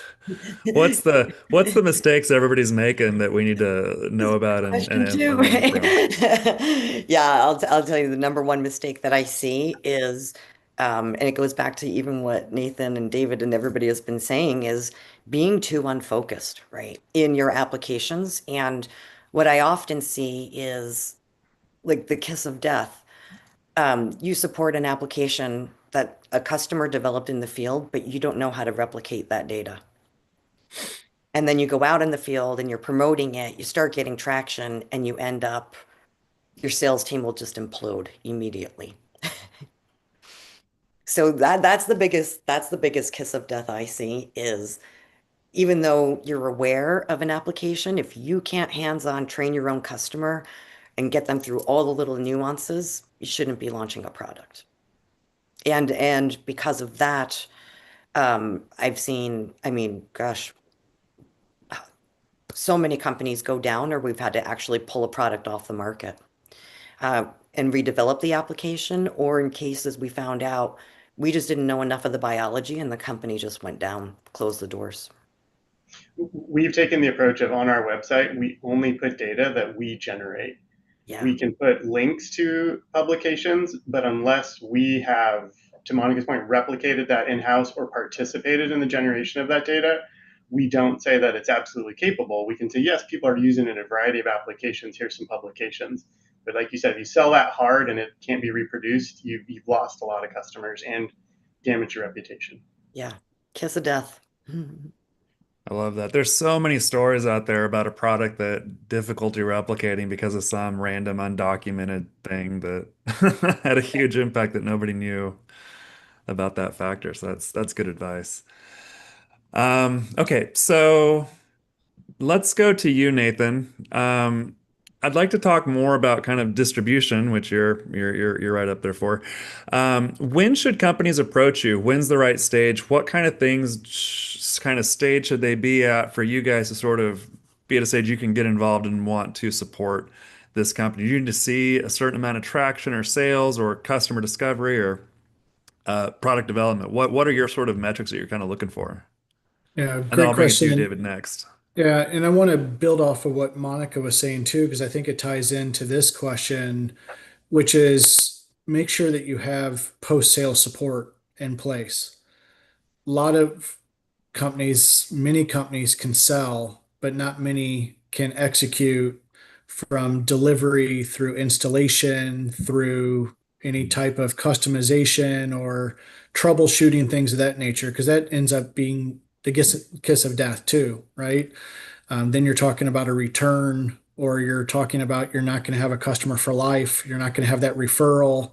what's the mistakes everybody's making that we need to know about and Question two. learn from? Yeah, I'll tell you the number one mistake that I see is, and it goes back to even what Nathan and David and everybody has been saying, is being too unfocused, right, in your applications. And what I often see is like the kiss of death. You support an application that a customer developed in the field, but you don't know how to replicate that data. And then you go out in the field and you're promoting it, you start getting traction, and you end up, your sales team will just implode immediately. So that's the biggest kiss of death I see is even though you're aware of an application, if you can't hands-on train your own customer and get them through all the little nuances, you shouldn't be launching a product. And because of that, I've seen, I mean, gosh, so many companies go down, or we've had to actually pull a product off the market and redevelop the application, or in cases we found out we just didn't know enough of the biology and the company just went down, closed the doors. We've taken the approach of on our website, we only put data that we generate. Yeah. We can put links to publications, but unless we have, to Monica's point, replicated that in-house or participated in the generation of that data, we don't say that it's absolutely capable. We can say, yes, people are using it in a variety of applications. Here's some publications. But like you said, if you sell that hard and it can't be reproduced, you've lost a lot of customers and damaged your reputation. Yeah. Kiss of death. I love that. There's so many stories out there about a product that difficulty replicating because of some random undocumented thing that had a huge impact that nobody knew about that factor. So that's good advice. Okay, so let's go to you, Nathan. I'd like to talk more about kind of distribution, which you're right up there for. When should companies approach you? When's the right stage? What kind of things, kind of stage should they be at for you guys to sort of be at a stage you can get involved and want to support this company? You need to see a certain amount of traction or sales or customer discovery or product development. What are your sort of metrics that you're kind of looking for? Yeah, And then great I'll bring it to you, question. David, next. Yeah, and I want to build off of what Monica was saying too, because I think it ties into this question, which is make sure that you have post-sale support in place. A lot of many companies can sell, but not many can execute from delivery through installation, through any type of customization or troubleshooting, things of that nature, because that ends up being the kiss of death too, right? Then you're talking about a return, or you're talking about you're not going to have a customer for life. You're not going to have that referral,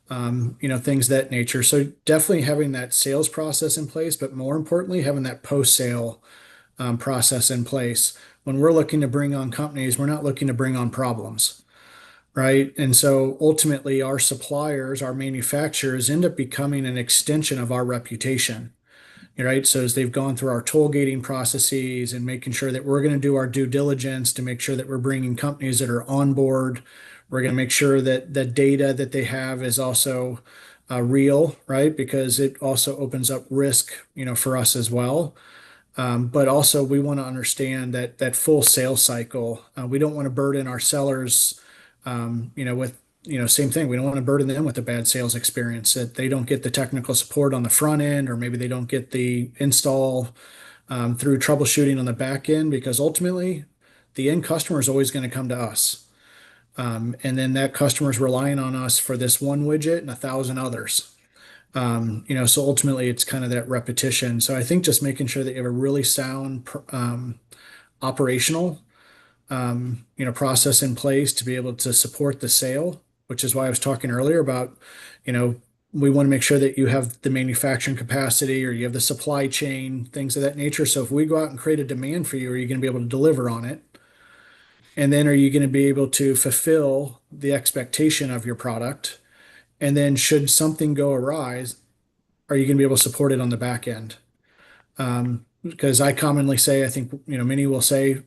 things of that nature. So definitely having that sales process in place, but more importantly, having that post-sale process in place. When we're looking to bring on companies, we're not looking to bring on problems, right? And so ultimately, our suppliers, our manufacturers end up becoming an extension of our reputation, right? So as they've gone through our toll gating processes and making sure that we're going to do our due diligence to make sure that we're bringing companies that are on board, we're going to make sure that the data that they have is also real, right? Because it also opens up risk, for us as well. But also we want to understand that full sales cycle. We don't want to burden our sellers, with, same thing. We don't want to burden them with a bad sales experience that they don't get the technical support on the front end, or maybe they don't get the install through troubleshooting on the back end, because ultimately the end customer is always going to come to us. And then that customer is relying on us for this one widget and 1,000 others. So ultimately it's kind of that repetition. So I think just making sure that you have a really sound operational process in place to be able to support the sale, which is why I was talking earlier about, you know, we want to make sure that you have the manufacturing capacity or you have the supply chain, things of that nature. So if we go out and create a demand for you, are you going to be able to deliver on it? And then are you going to be able to fulfill the expectation of your product? And then should something go awry, are you going to be able to support it on the back end? Because I commonly say, I think, many will say a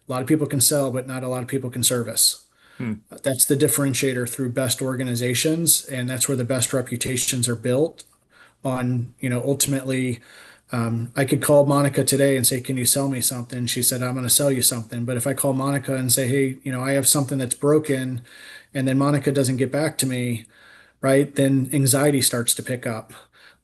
lot of people can sell, but not a lot of people can service. Hmm. That's the differentiator through best organizations, and that's where the best reputations are built on, ultimately. I could call Monica today and say, "Can you sell me something?" She said, "I'm going to sell you something." But if I call Monica and say, "Hey, I have something that's broken," and then Monica doesn't get back to me, right? Then anxiety starts to pick up.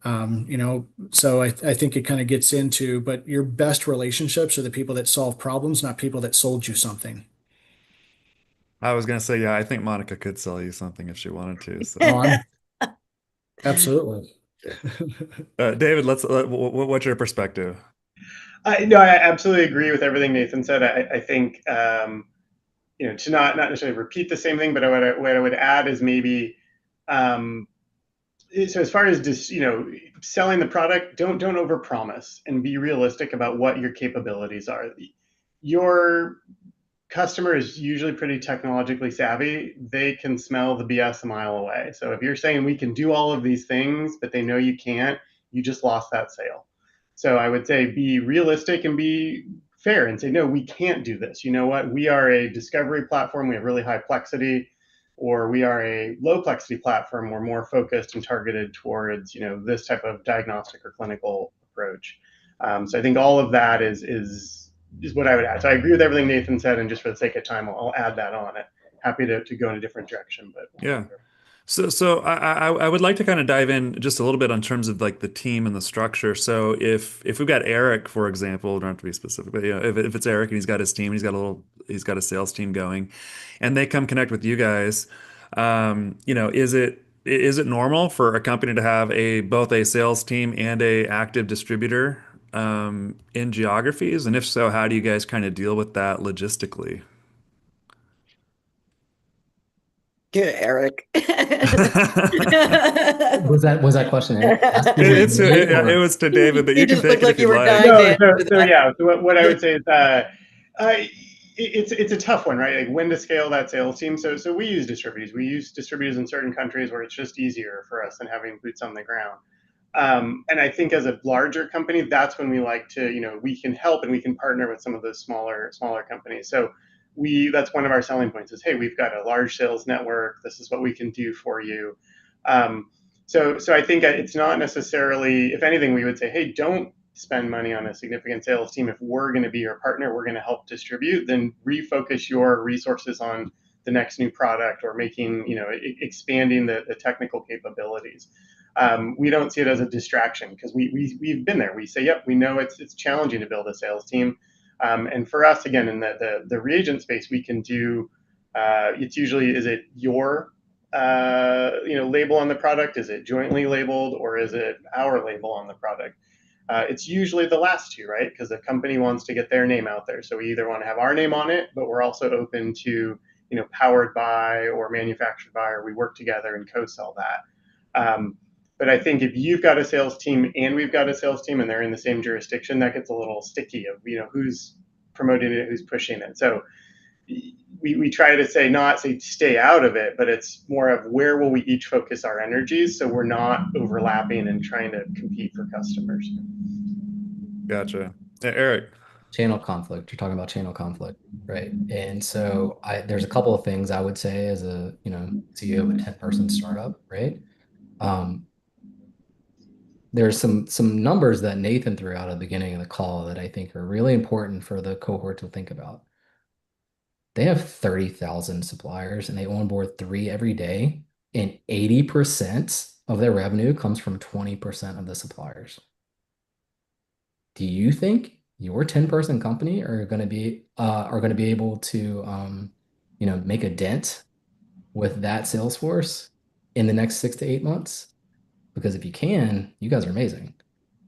So I think it kind of gets into, but your best relationships are the people that solve problems, not people that sold you something. I was gonna say, yeah, I think Monica could sell you something if she wanted to. So, Oh, I'm absolutely. David, what's your perspective? No, I absolutely agree with everything Nathan said. I think to not necessarily repeat the same thing, but what I would add is maybe um, so as far as just selling the product, don't overpromise and be realistic about what your capabilities are. Your customer is usually pretty technologically savvy. They can smell the BS a mile away. So if you're saying we can do all of these things, but they know you can't, you just lost that sale. So I would say be realistic and be fair and say, no, we can't do this. You know what? We are a discovery platform. We have really high plexity, or we are a low plexity platform. We're more focused and targeted towards, this type of diagnostic or clinical approach. So I think all of that is what I would add. So I agree with everything Nathan said, and just for the sake of time, I'll add that on it. Happy to go in a different direction, but Yeah. So I would like to kind of dive in just a little bit on terms of like the team and the structure. So if we've got Eric, for example, don't have to be specific, but if it's Eric and he's got his team, he's got a sales team going, and they come connect with you guys, is it normal for a company to have both a sales team and a active distributor in geographies? And if so, how do you guys kind of deal with that logistically? Good, Eric. Was that question asked to It me, was to David, but You you can just take looked it like if you you'd were like. dying to no, so, answer so that. yeah. So what I would say is it's a tough one, right? Like when to scale that sales team. So we use distributors. We use distributors in certain countries where it's just easier for us than having boots on the ground. And I think as a larger company, that's when we like to, we can help and we can partner with some of those smaller companies. So that's one of our selling points is, hey, we've got a large sales network. This is what we can do for you. So I think it's not necessarily, if anything, we would say, hey, don't spend money on a significant sales team. If we're going to be your partner, we're going to help distribute, then refocus your resources on the next new product or making, expanding the technical capabilities. We don't see it as a distraction because we've been there. We say, yep, we know it's challenging to build a sales team. And for us, again, in the reagent space, we can do, it's usually, is it your label on the product? Is it jointly labeled or is it our label on the product? It's usually the last two, right? Because the company wants to get their name out there. So we either want to have our name on it, but we're also open to, powered by or manufactured by, or we work together and co-sell that. But I think if you've got a sales team and we've got a sales team and they're in the same jurisdiction, that gets a little sticky of, who's promoting it, who's pushing it. So we try to not say stay out of it, but it's more of where will we each focus our energies so we're not overlapping and trying to compete for customers. Gotcha. Eric. channel conflict. You're talking about channel conflict, right? And so there's a couple of things I would say as a CEO of a 10-person startup, right? there's some numbers that Nathan threw out at the beginning of the call that I think are really important for the cohort to think about. They have 30,000 suppliers and they onboard three every day, and 80% of their revenue comes from 20% of the suppliers. Do you think your 10-person company are going to be able to make a dent with that sales force in the next 6 to 8 months? Because if you can, you guys are amazing.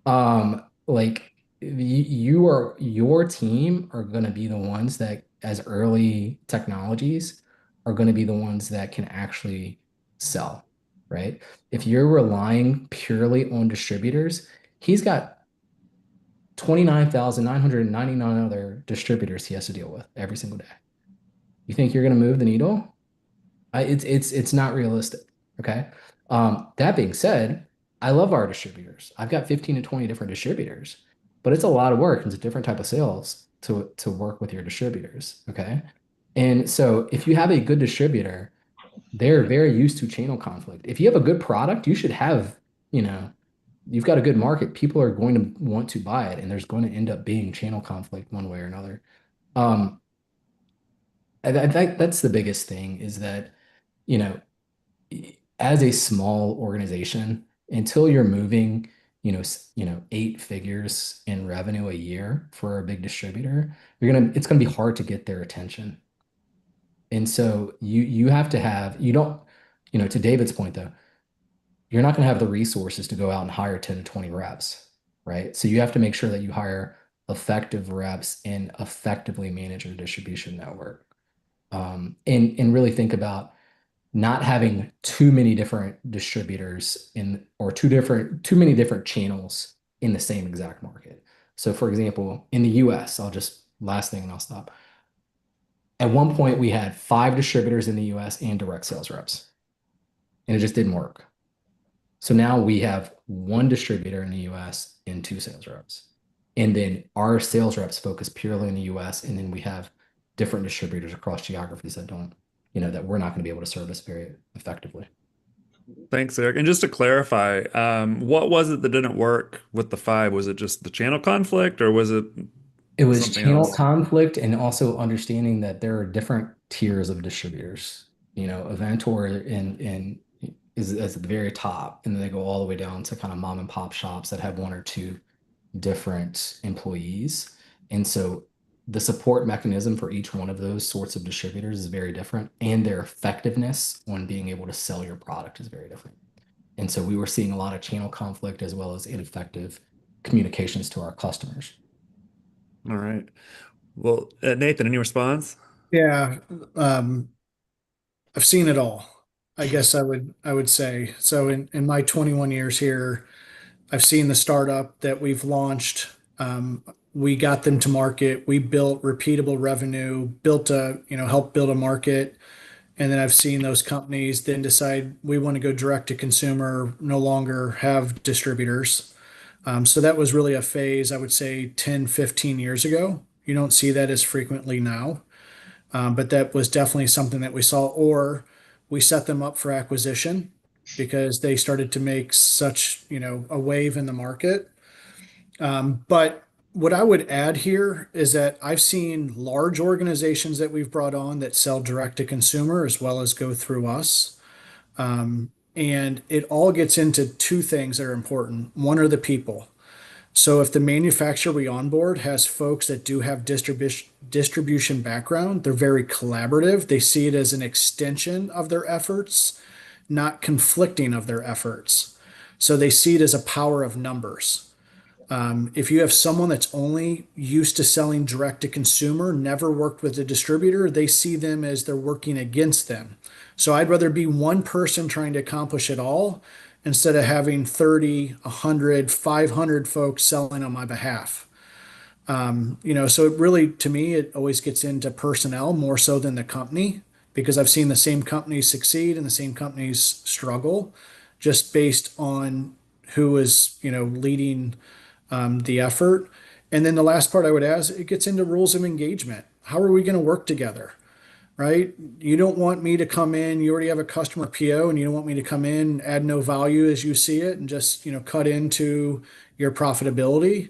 Like your team are going to be the ones that, as early technologies, are going to be the ones that can actually sell, right? If you're relying purely on distributors, he's got 29,999 other distributors he has to deal with every single day. You think you're going to move the needle? It's not realistic. Okay. That being said, I love our distributors. I've got 15 to 20 different distributors, but it's a lot of work. It's a different type of sales to work with your distributors. Okay. And so if you have a good distributor, they're very used to channel conflict. If you have a good product, you should have, you know, you've got a good market. People are going to want to buy it, and there's going to end up being channel conflict one way or another. Um, I think that's the biggest thing is that, you know, as a small organization, until you're moving, 8 figures in revenue a year for a big distributor, it's gonna be hard to get their attention. And so you have to have, you don't, to David's point though, you're not gonna have the resources to go out and hire 10 to 20 reps, right? So you have to make sure that you hire effective reps and effectively manage your distribution network. And really think about not having too many different distributors or too many different channels in the same exact market. So for example, in the US, last thing and I'll stop. At one point we had 5 distributors in the US and direct sales reps, and it just didn't work. So now we have one distributor in the US and 2 sales reps. And then our sales reps focus purely in the US, and then we have different distributors across geographies that we're not going to be able to service very effectively. Thanks, Eric. And just to clarify, what was it that didn't work with the five? Was it just the channel conflict or was it It was something channel else? conflict and also understanding that there are different tiers of distributors. Avantor is at the very top, and then they go all the way down to kind of mom and pop shops that have one or two different employees. And so the support mechanism for each one of those sorts of distributors is very different, and their effectiveness on being able to sell your product is very different. And so we were seeing a lot of channel conflict as well as ineffective communications to our customers. All right. Well, Nathan, any response? Yeah, I've seen it all. I guess I would say. So in my 21 years here, I've seen the startup that we've launched. We got them to market. We built repeatable revenue, helped build a market. And then I've seen those companies then decide we want to go direct to consumer, no longer have distributors. So that was really a phase, I would say 10, 15 years ago. You don't see that as frequently now. But that was definitely something that we saw, or we set them up for acquisition because they started to make such, a wave in the market. But what I would add here is that I've seen large organizations that we've brought on that sell direct to consumer as well as go through us. And it all gets into two things that are important. One are the people. So if the manufacturer we onboard has folks that do have distribution background, they're very collaborative. They see it as an extension of their efforts, not conflicting of their efforts. So they see it as a power of numbers. If you have someone that's only used to selling direct to consumer, never worked with a distributor, they see them as they're working against them. So I'd rather be one person trying to accomplish it all instead of having 30, 100, 500 folks selling on my behalf. So it really, to me, it always gets into personnel more so than the company because I've seen the same companies succeed and the same companies struggle just based on who is, leading the effort. And then the last part I would add is it gets into rules of engagement. How are we going to work together? right? You don't want me to come in, you already have a customer PO, and you don't want me to come in, add no value as you see it, and just, cut into your profitability.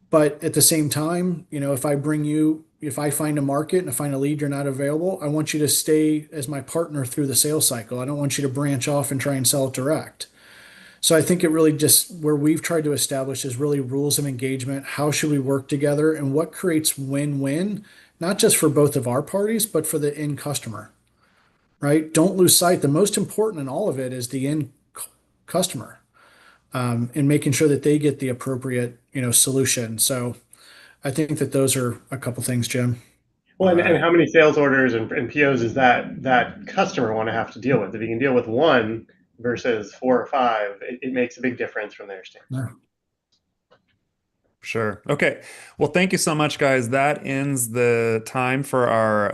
But at the same time, if I find a market and I find a lead you're not available, I want you to stay as my partner through the sales cycle. I don't want you to branch off and try and sell it direct. So I think it really just where we've tried to establish is really rules of engagement. How should we work together and what creates win-win, not just for both of our parties, but for the end customer, right? Don't lose sight. The most important in all of it is the end customer, and making sure that they get the appropriate, solution. So I think that those are a couple things, Jim. Well, All and right. how many sales orders and POs is that customer want to have to deal with? If you can deal with one versus 4 or 5, it makes a big difference from their standpoint. Yeah. Sure. Okay. Well, thank you so much, guys. That ends the time for our